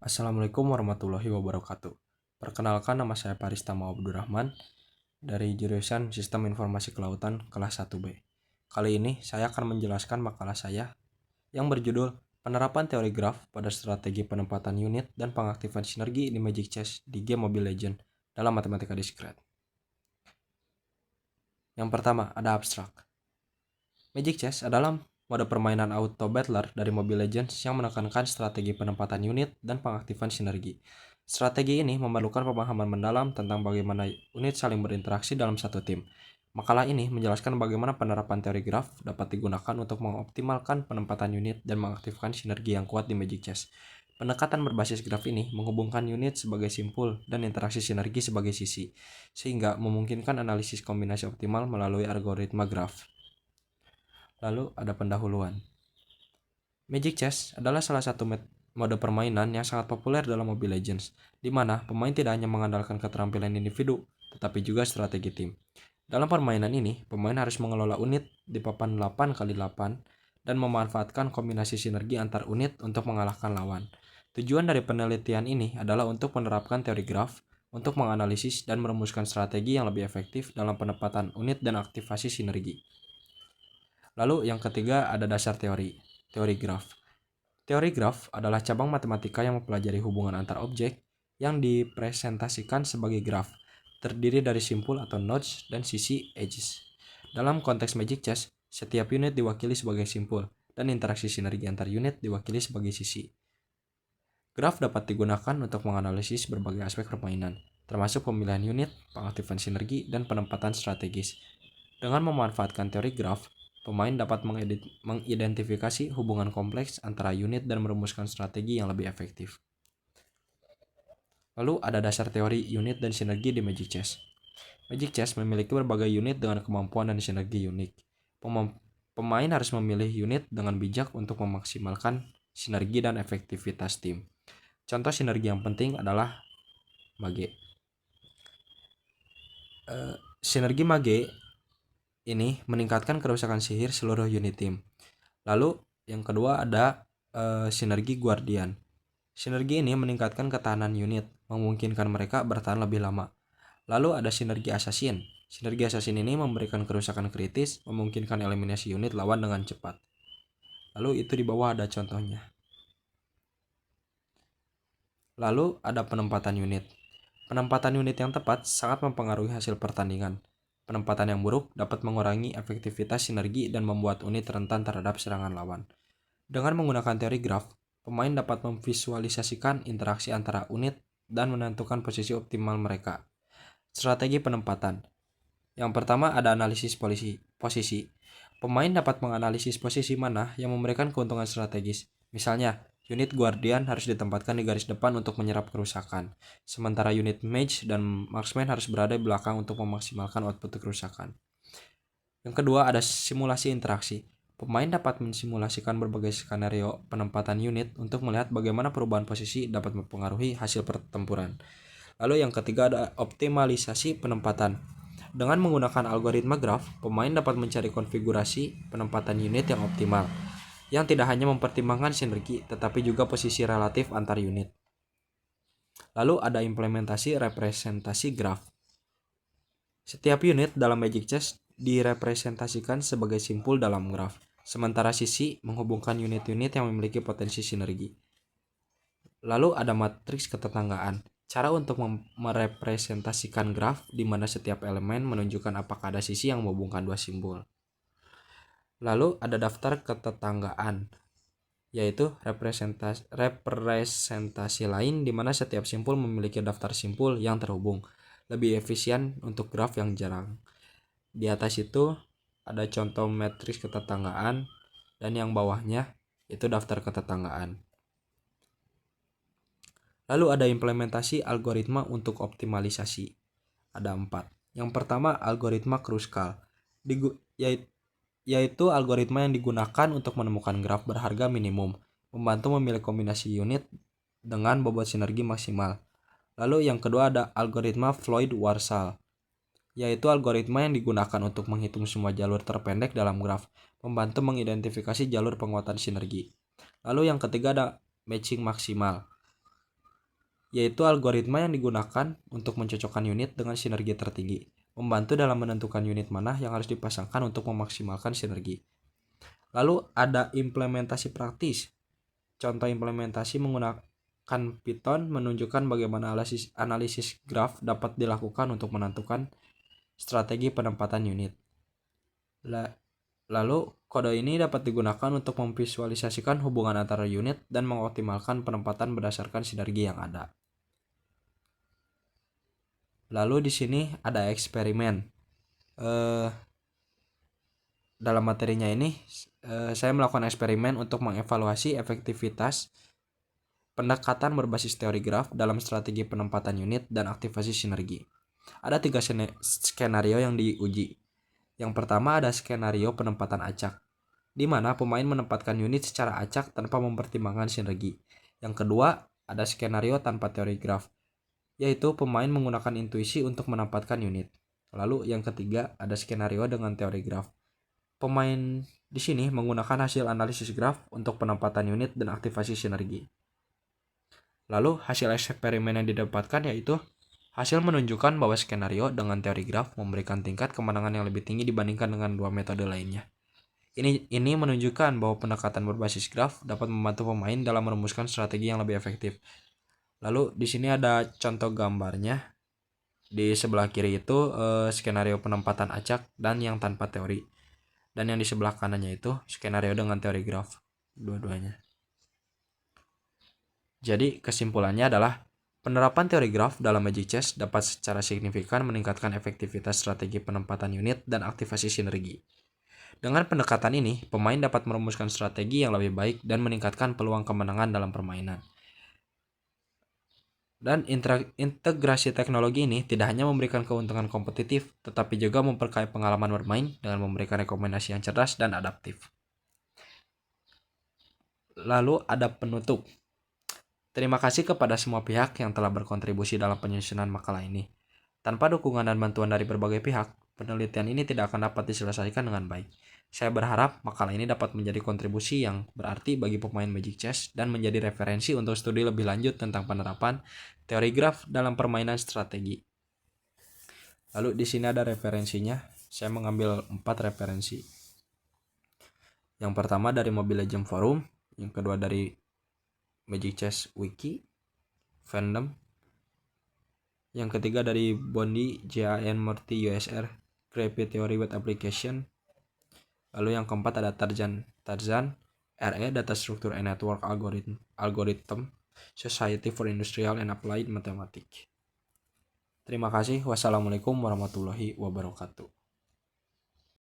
Assalamualaikum warahmatullahi wabarakatuh. Perkenalkan, nama saya Paristama Abdurrahman dari jurusan Sistem Informasi Kelautan kelas 1B. Kali ini saya akan menjelaskan makalah saya yang berjudul Penerapan Teori Graf pada Strategi Penempatan Unit dan Pengaktifan Sinergi di Magic Chess di Game Mobile Legends dalam Matematika Diskret. Yang pertama, ada abstrak. Magic Chess adalah mode permainan auto battler dari Mobile Legends yang menekankan strategi penempatan unit dan pengaktifan sinergi. Strategi ini memerlukan pemahaman mendalam tentang bagaimana unit saling berinteraksi dalam satu tim. Makalah ini menjelaskan bagaimana penerapan teori graf dapat digunakan untuk mengoptimalkan penempatan unit dan mengaktifkan sinergi yang kuat di Magic Chess. Pendekatan berbasis graf ini menghubungkan unit sebagai simpul dan interaksi sinergi sebagai sisi, sehingga memungkinkan analisis kombinasi optimal melalui algoritma graf. Lalu ada pendahuluan. Magic Chess adalah salah satu mode permainan yang sangat populer dalam Mobile Legends, di mana pemain tidak hanya mengandalkan keterampilan individu, tetapi juga strategi tim. Dalam permainan ini, pemain harus mengelola unit di papan 8x8 dan memanfaatkan kombinasi sinergi antar unit untuk mengalahkan lawan. Tujuan dari penelitian ini adalah untuk menerapkan teori graf untuk menganalisis dan merumuskan strategi yang lebih efektif dalam penempatan unit dan aktivasi sinergi. Lalu yang ketiga ada dasar teori graf. Teori graf adalah cabang matematika yang mempelajari hubungan antar objek yang dipresentasikan sebagai graf, terdiri dari simpul atau nodes dan sisi edges. Dalam konteks Magic Chess, setiap unit diwakili sebagai simpul dan interaksi sinergi antar unit diwakili sebagai sisi. Graf dapat digunakan untuk menganalisis berbagai aspek permainan, termasuk pemilihan unit, pengaktifan sinergi, dan penempatan strategis. Dengan memanfaatkan teori graf, pemain dapat mengidentifikasi hubungan kompleks antara unit dan merumuskan strategi yang lebih efektif. Lalu ada dasar teori unit dan sinergi di Magic Chess. Magic Chess memiliki berbagai unit dengan kemampuan dan sinergi unik. Pemain harus memilih unit dengan bijak untuk memaksimalkan sinergi dan efektivitas tim. Contoh sinergi yang penting adalah mage. Sinergi mage ini meningkatkan kerusakan sihir seluruh unit tim. Lalu yang kedua ada sinergi guardian. Sinergi ini meningkatkan ketahanan unit, memungkinkan mereka bertahan lebih lama. Lalu ada sinergi assassin. Sinergi assassin ini memberikan kerusakan kritis, memungkinkan eliminasi unit lawan dengan cepat. Lalu itu di bawah ada contohnya. Lalu ada penempatan unit. Penempatan unit yang tepat sangat mempengaruhi hasil pertandingan. Penempatan yang buruk dapat mengurangi efektivitas sinergi dan membuat unit rentan terhadap serangan lawan. Dengan menggunakan teori graf, pemain dapat memvisualisasikan interaksi antara unit dan menentukan posisi optimal mereka. Strategi penempatan. Yang pertama ada analisis posisi. Pemain dapat menganalisis posisi mana yang memberikan keuntungan strategis. Misalnya, unit guardian harus ditempatkan di garis depan untuk menyerap kerusakan, sementara unit mage dan marksman harus berada di belakang untuk memaksimalkan output kerusakan. Yang kedua ada simulasi interaksi. Pemain dapat mensimulasikan berbagai skenario penempatan unit untuk melihat bagaimana perubahan posisi dapat mempengaruhi hasil pertempuran. Lalu yang ketiga ada optimalisasi penempatan. Dengan menggunakan algoritma graf, pemain dapat mencari konfigurasi penempatan unit yang optimal, yang tidak hanya mempertimbangkan sinergi, tetapi juga posisi relatif antar unit. Lalu ada implementasi representasi graf. Setiap unit dalam Magic Chess direpresentasikan sebagai simpul dalam graf, sementara sisi menghubungkan unit-unit yang memiliki potensi sinergi. Lalu ada matriks ketetanggaan. Cara untuk merepresentasikan graf di mana setiap elemen menunjukkan apakah ada sisi yang menghubungkan dua simbol. Lalu ada daftar ketetanggaan, yaitu representasi lain di mana setiap simpul memiliki daftar simpul yang terhubung. Lebih efisien untuk graf yang jarang. Di atas itu ada contoh matriks ketetanggaan dan yang bawahnya itu daftar ketetanggaan. Lalu ada implementasi algoritma untuk optimalisasi. Ada 4. Yang pertama algoritma Kruskal, yaitu algoritma yang digunakan untuk menemukan graf berharga minimum, membantu memilih kombinasi unit dengan bobot sinergi maksimal. Lalu yang kedua ada algoritma Floyd-Warshall, yaitu algoritma yang digunakan untuk menghitung semua jalur terpendek dalam graf, membantu mengidentifikasi jalur penguatan sinergi. Lalu yang ketiga ada matching maksimal, yaitu algoritma yang digunakan untuk mencocokkan unit dengan sinergi tertinggi, membantu dalam menentukan unit mana yang harus dipasangkan untuk memaksimalkan sinergi. Lalu ada implementasi praktis. Contoh implementasi menggunakan Python menunjukkan bagaimana analisis graf dapat dilakukan untuk menentukan strategi penempatan unit. Lalu kode ini dapat digunakan untuk memvisualisasikan hubungan antara unit dan mengoptimalkan penempatan berdasarkan sinergi yang ada. Lalu di sini ada eksperimen. Dalam materinya ini saya melakukan eksperimen untuk mengevaluasi efektivitas pendekatan berbasis teori graf dalam strategi penempatan unit dan aktivasi sinergi. Ada 3 skenario yang diuji. Yang pertama ada skenario penempatan acak, di mana pemain menempatkan unit secara acak tanpa mempertimbangkan sinergi. Yang kedua ada skenario tanpa teori graf, yaitu pemain menggunakan intuisi untuk menempatkan unit. Lalu yang ketiga ada skenario dengan teori graf. Pemain di sini menggunakan hasil analisis graf untuk penempatan unit dan aktivasi sinergi. Lalu hasil eksperimen yang didapatkan yaitu hasil menunjukkan bahwa skenario dengan teori graf memberikan tingkat kemenangan yang lebih tinggi dibandingkan dengan dua metode lainnya. Ini menunjukkan bahwa pendekatan berbasis graf dapat membantu pemain dalam merumuskan strategi yang lebih efektif. Lalu di sini ada contoh gambarnya. Di sebelah kiri itu skenario penempatan acak dan yang tanpa teori. Dan yang di sebelah kanannya itu skenario dengan teori graf, dua-duanya. Jadi kesimpulannya adalah penerapan teori graf dalam Magic Chess dapat secara signifikan meningkatkan efektivitas strategi penempatan unit dan aktivasi sinergi. Dengan pendekatan ini, pemain dapat merumuskan strategi yang lebih baik dan meningkatkan peluang kemenangan dalam permainan. Dan integrasi teknologi ini tidak hanya memberikan keuntungan kompetitif, tetapi juga memperkaya pengalaman bermain dengan memberikan rekomendasi yang cerdas dan adaptif. Lalu ada penutup. Terima kasih kepada semua pihak yang telah berkontribusi dalam penyusunan makalah ini. Tanpa dukungan dan bantuan dari berbagai pihak, penelitian ini tidak akan dapat diselesaikan dengan baik. Saya berharap makalah ini dapat menjadi kontribusi yang berarti bagi pemain Magic Chess dan menjadi referensi untuk studi lebih lanjut tentang penerapan teori graf dalam permainan strategi. Lalu di sini ada referensinya. Saya mengambil 4 referensi. Yang pertama dari Mobile Legends Forum, yang kedua dari Magic Chess Wiki, fandom. Yang ketiga dari Bondi, JAN Murthy USR, Creepy Theory with Application. Lalu yang keempat ada Tarzan, RE, Data Structure and Network Algorithm, Society for Industrial and Applied Mathematics. Terima kasih. Wassalamualaikum warahmatullahi wabarakatuh.